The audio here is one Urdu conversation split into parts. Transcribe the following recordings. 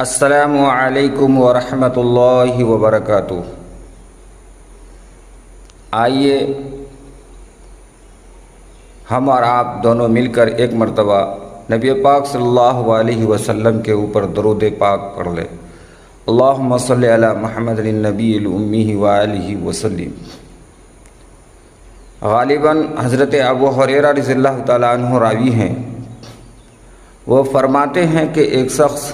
السلام علیکم ورحمۃ اللہ وبرکاتہ۔ آئیے ہم اور آپ دونوں مل کر ایک مرتبہ نبی پاک صلی اللہ علیہ وسلم کے اوپر درود پاک پڑھ لیں۔ اللہم صلی علی محمد النبی الامی وآلہ وسلم۔ غالباً حضرت ابو ہریرہ رضی اللہ تعالیٰ عنہ راوی ہیں، وہ فرماتے ہیں کہ ایک شخص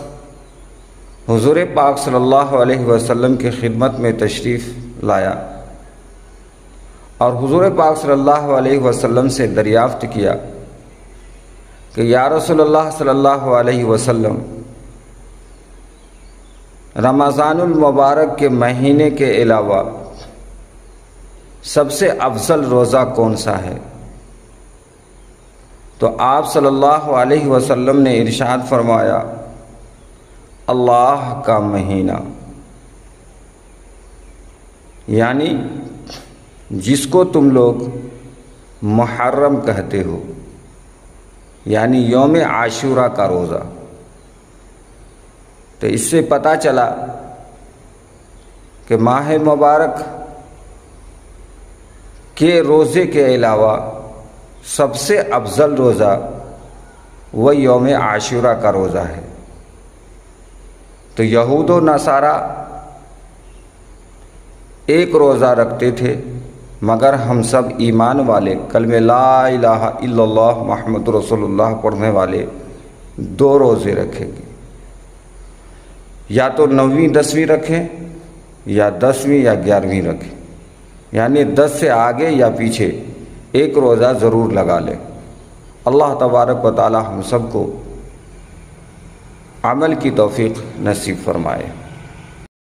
حضور پاک صلی اللہ علیہ وسلم کی خدمت میں تشریف لایا اور حضور پاک صلی اللہ علیہ وسلم سے دریافت کیا کہ یا رسول اللہ صلی اللہ علیہ وسلم، رمضان المبارک کے مہینے کے علاوہ سب سے افضل روزہ کون سا ہے؟ تو آپ صلی اللہ علیہ وسلم نے ارشاد فرمایا، اللہ کا مہینہ، یعنی جس کو تم لوگ محرم کہتے ہو، یعنی یوم عاشورہ کا روزہ۔ تو اس سے پتہ چلا کہ ماہ مبارک کے روزے کے علاوہ سب سے افضل روزہ وہ یوم عاشورہ کا روزہ ہے۔ تو یہود و نصارہ ایک روزہ رکھتے تھے، مگر ہم سب ایمان والے، کلمہ لا الہ الا اللہ محمد رسول اللہ پڑھنے والے 2 روزے رکھیں گے، یا تو 9ویں 10ویں رکھیں، یا 10ویں یا 11ویں رکھیں، یعنی 10 سے آگے یا پیچھے ایک روزہ ضرور لگا لیں۔ اللہ تبارک و تعالی ہم سب کو عمل کی توفیق نصیب فرمائے۔